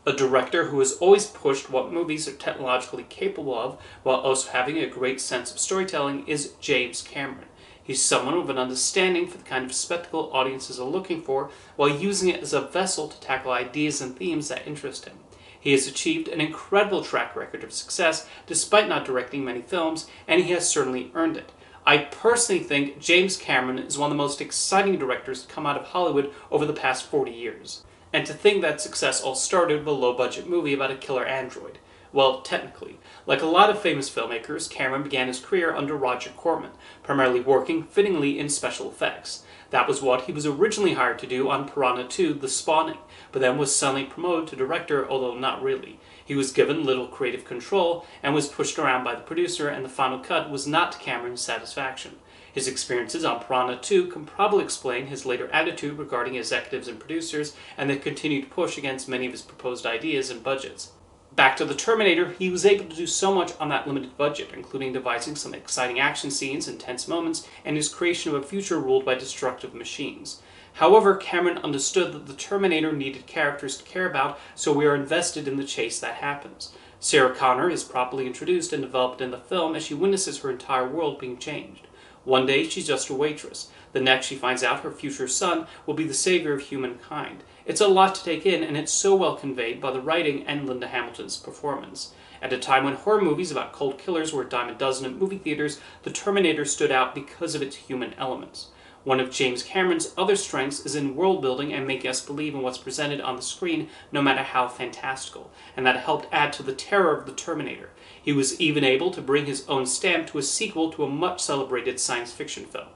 A director who has always pushed what movies are technologically capable of while also having a great sense of storytelling is James Cameron. He's someone with an understanding for the kind of spectacle audiences are looking for while using it as a vessel to tackle ideas and themes that interest him. He has achieved an incredible track record of success despite not directing many films, and he has certainly earned it. I personally think James Cameron is one of the most exciting directors to come out of Hollywood over the past 40 years. And to think that success all started with a low-budget movie about a killer android. Well, technically. Like a lot of famous filmmakers, Cameron began his career under Roger Corman, primarily working fittingly in special effects. That was what he was originally hired to do on Piranha 2: The Spawning, but then was suddenly promoted to director, although not really. He was given little creative control and was pushed around by the producer, and the final cut was not to Cameron's satisfaction. His experiences on Piranha 2 can probably explain his later attitude regarding executives and producers and the continued push against many of his proposed ideas and budgets. Back to the Terminator, he was able to do so much on that limited budget, including devising some exciting action scenes and tense moments, and his creation of a future ruled by destructive machines. However, Cameron understood that the Terminator needed characters to care about, so we are invested in the chase that happens. Sarah Connor is properly introduced and developed in the film as she witnesses her entire world being changed. One day, she's just a waitress. The next, she finds out her future son will be the savior of humankind. It's a lot to take in, and it's so well conveyed by the writing and Linda Hamilton's performance. At a time when horror movies about cold killers were a dime a dozen at movie theaters, The Terminator stood out because of its human elements. One of James Cameron's other strengths is in world building and making us believe in what's presented on the screen, no matter how fantastical, and that helped add to the terror of the Terminator. He was even able to bring his own stamp to a sequel to a much celebrated science fiction film.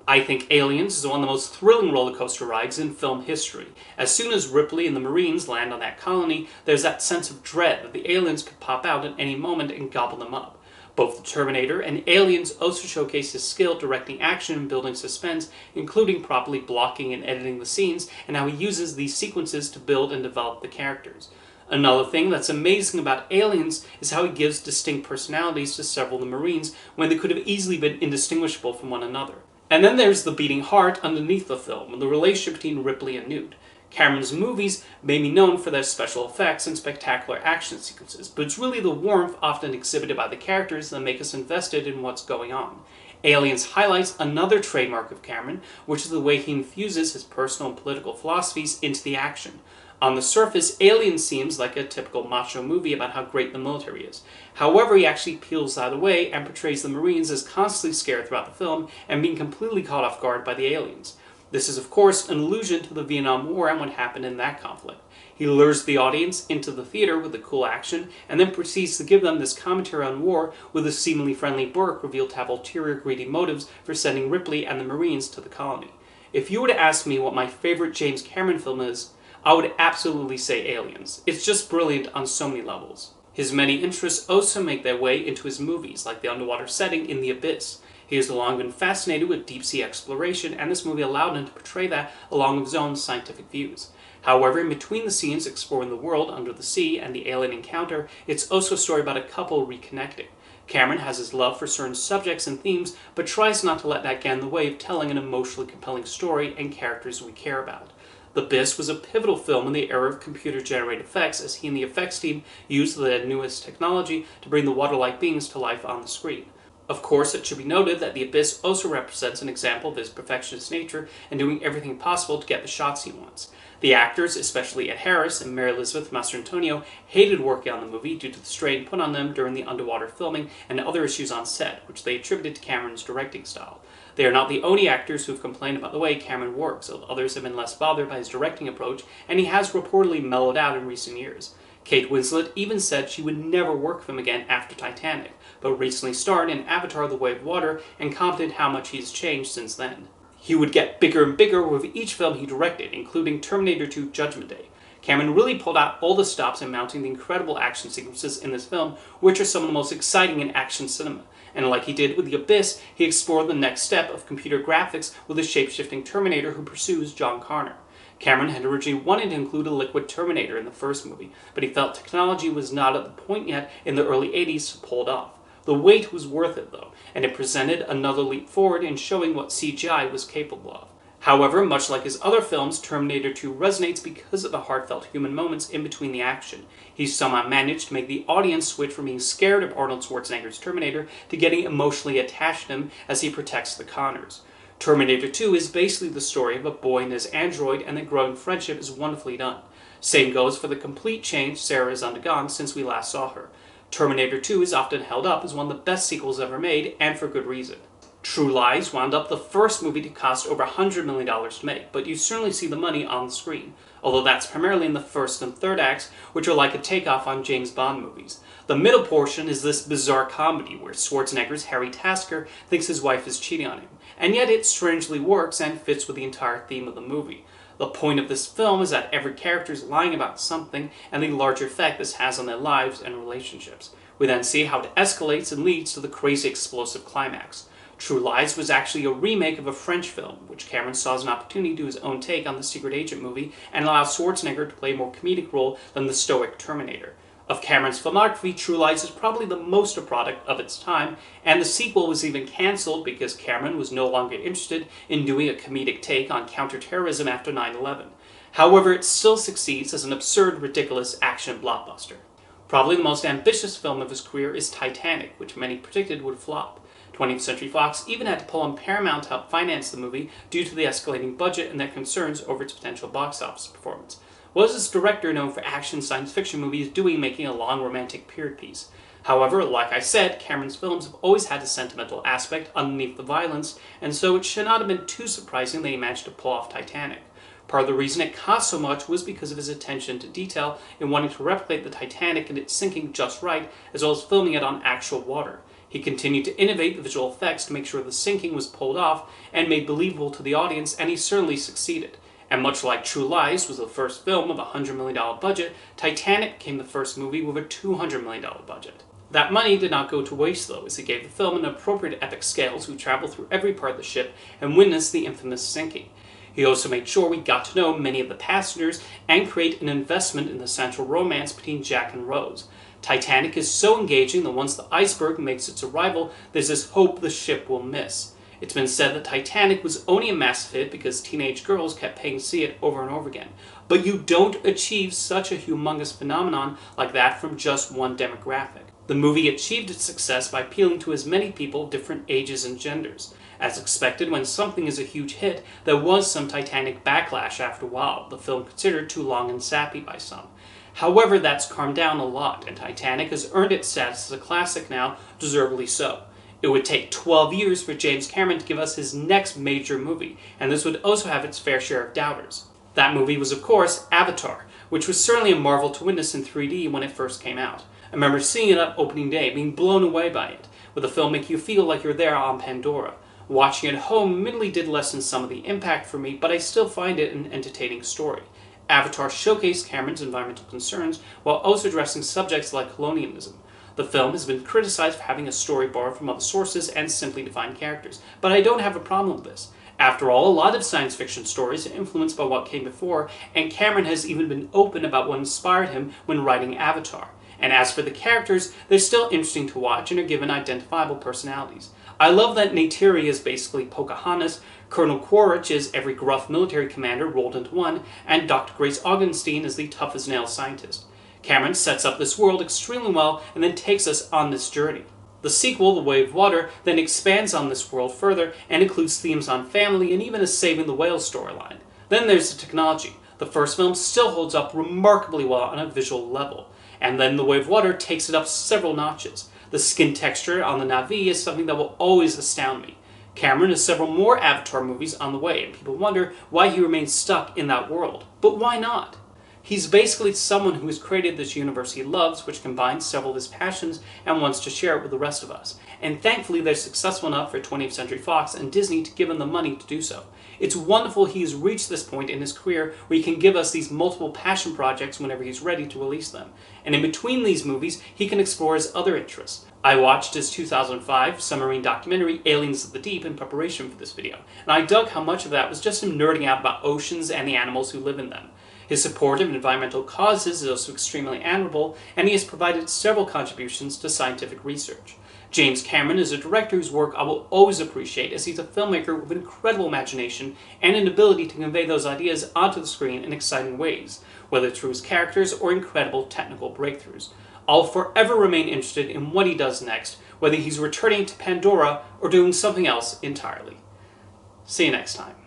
I think Aliens is one of the most thrilling roller coaster rides in film history. As soon as Ripley and the Marines land on that colony, there's that sense of dread that the aliens could pop out at any moment and gobble them up. Both the Terminator and Aliens also showcase his skill directing action and building suspense, including properly blocking and editing the scenes, and how he uses these sequences to build and develop the characters. Another thing that's amazing about Aliens is how he gives distinct personalities to several of the Marines when they could have easily been indistinguishable from one another. And then there's the beating heart underneath the film, and the relationship between Ripley and Newt. Cameron's movies may be known for their special effects and spectacular action sequences, but it's really the warmth often exhibited by the characters that make us invested in what's going on. Aliens highlights another trademark of Cameron, which is the way he infuses his personal and political philosophies into the action. On the surface, Aliens seems like a typical macho movie about how great the military is. However, he actually peels that away and portrays the Marines as constantly scared throughout the film and being completely caught off guard by the aliens. This is, of course, an allusion to the Vietnam War and what happened in that conflict. He lures the audience into the theater with the cool action, and then proceeds to give them this commentary on war with a seemingly friendly Burke revealed to have ulterior greedy motives for sending Ripley and the Marines to the colony. If you were to ask me what my favorite James Cameron film is, I would absolutely say Aliens. It's just brilliant on so many levels. His many interests also make their way into his movies, like the underwater setting in The Abyss. He has long been fascinated with deep-sea exploration, and this movie allowed him to portray that along with his own scientific views. However, in between the scenes exploring the world under the sea and the alien encounter, it's also a story about a couple reconnecting. Cameron has his love for certain subjects and themes, but tries not to let that get in the way of telling an emotionally compelling story and characters we care about. The Abyss was a pivotal film in the era of computer-generated effects, as he and the effects team used the newest technology to bring the water-like beings to life on the screen. Of course, it should be noted that The Abyss also represents an example of his perfectionist nature and doing everything possible to get the shots he wants. The actors, especially Ed Harris and Mary Elizabeth Mastrantonio, hated working on the movie due to the strain put on them during the underwater filming and other issues on set, which they attributed to Cameron's directing style. They are not the only actors who have complained about the way Cameron works, although others have been less bothered by his directing approach, and he has reportedly mellowed out in recent years. Kate Winslet even said she would never work with him again after Titanic, but recently starred in Avatar: The Way of Water and commented how much he's changed since then. He would get bigger and bigger with each film he directed, including Terminator 2: Judgment Day. Cameron really pulled out all the stops in mounting the incredible action sequences in this film, which are some of the most exciting in action cinema. And like he did with The Abyss, he explored the next step of computer graphics with a shape-shifting Terminator who pursues John Connor. Cameron had originally wanted to include a liquid Terminator in the first movie, but he felt technology was not at the point yet in the early 80s to pull it off. The wait was worth it though, and it presented another leap forward in showing what CGI was capable of. However, much like his other films, Terminator 2 resonates because of the heartfelt human moments in between the action. He somehow managed to make the audience switch from being scared of Arnold Schwarzenegger's Terminator to getting emotionally attached to him as he protects the Connors. Terminator 2 is basically the story of a boy and his android, and the growing friendship is wonderfully done. Same goes for the complete change Sarah has undergone since we last saw her. Terminator 2 is often held up as one of the best sequels ever made, and for good reason. True Lies wound up the first movie to cost over $100 million to make, but you certainly see the money on the screen, although that's primarily in the first and third acts, which are like a takeoff on James Bond movies. The middle portion is this bizarre comedy where Schwarzenegger's Harry Tasker thinks his wife is cheating on him, and yet it strangely works and fits with the entire theme of the movie. The point of this film is that every character is lying about something, and the larger effect this has on their lives and relationships. We then see how it escalates and leads to the crazy explosive climax. True Lies was actually a remake of a French film, which Cameron saw as an opportunity to do his own take on the Secret Agent movie and allow Schwarzenegger to play a more comedic role than the stoic Terminator. Of Cameron's filmography, True Lies is probably the most a product of its time, and the sequel was even cancelled because Cameron was no longer interested in doing a comedic take on counterterrorism after 9/11. However, it still succeeds as an absurd, ridiculous action blockbuster. Probably the most ambitious film of his career is Titanic, which many predicted would flop. 20th Century Fox even had to pull on Paramount to help finance the movie due to the escalating budget and their concerns over its potential box office performance. What is this director known for action science fiction movies doing making a long romantic period piece? However, like I said, Cameron's films have always had a sentimental aspect underneath the violence, and so it should not have been too surprising that he managed to pull off Titanic. Part of the reason it cost so much was because of his attention to detail in wanting to replicate the Titanic and its sinking just right, as well as filming it on actual water. He continued to innovate the visual effects to make sure the sinking was pulled off and made believable to the audience, and he certainly succeeded. And much like True Lies was the first film of a $100 million budget, Titanic became the first movie with a $200 million budget. That money did not go to waste though, as it gave the film an appropriate epic scale as we traveled through every part of the ship and witnessed the infamous sinking. He also made sure we got to know many of the passengers and create an investment in the central romance between Jack and Rose. Titanic is so engaging that once the iceberg makes its arrival, there's this hope the ship will miss. It's been said that Titanic was only a massive hit because teenage girls kept paying to see it over and over again. But you don't achieve such a humongous phenomenon like that from just one demographic. The movie achieved its success by appealing to as many people of different ages and genders. As expected, when something is a huge hit, there was some Titanic backlash after a while, the film considered too long and sappy by some. However, that's calmed down a lot, and Titanic has earned its status as a classic now, deservedly so. It would take 12 years for James Cameron to give us his next major movie, and this would also have its fair share of doubters. That movie was, of course, Avatar, which was certainly a marvel to witness in 3D when it first came out. I remember seeing it on opening day, being blown away by it, with the film making you feel like you're there on Pandora. Watching it at home admittedly did lessen some of the impact for me, but I still find it an entertaining story. Avatar showcased Cameron's environmental concerns while also addressing subjects like colonialism. The film has been criticized for having a story borrowed from other sources and simply defined characters, but I don't have a problem with this. After all, a lot of science fiction stories are influenced by what came before, and Cameron has even been open about what inspired him when writing Avatar. And as for the characters, they're still interesting to watch and are given identifiable personalities. I love that Neytiri is basically Pocahontas, Colonel Quaritch is every gruff military commander rolled into one, and Dr. Grace Augenstein is the tough-as-nails scientist. Cameron sets up this world extremely well and then takes us on this journey. The sequel, The Way of Water, then expands on this world further and includes themes on family and even a saving the whales storyline. Then there's the technology. The first film still holds up remarkably well on a visual level, and then The Way of Water takes it up several notches. The skin texture on the Na'vi is something that will always astound me. Cameron has several more Avatar movies on the way, and people wonder why he remains stuck in that world. But why not? He's basically someone who has created this universe he loves, which combines several of his passions and wants to share it with the rest of us. And thankfully they're successful enough for 20th Century Fox and Disney to give him the money to do so. It's wonderful he has reached this point in his career where he can give us these multiple passion projects whenever he's ready to release them. And in between these movies, he can explore his other interests. I watched his 2005 submarine documentary, Aliens of the Deep, in preparation for this video, and I dug how much of that was just him nerding out about oceans and the animals who live in them. His support of environmental causes is also extremely admirable, and he has provided several contributions to scientific research. James Cameron is a director whose work I will always appreciate, as he's a filmmaker with incredible imagination and an ability to convey those ideas onto the screen in exciting ways, whether through his characters or incredible technical breakthroughs. I'll forever remain interested in what he does next, whether he's returning to Pandora or doing something else entirely. See you next time.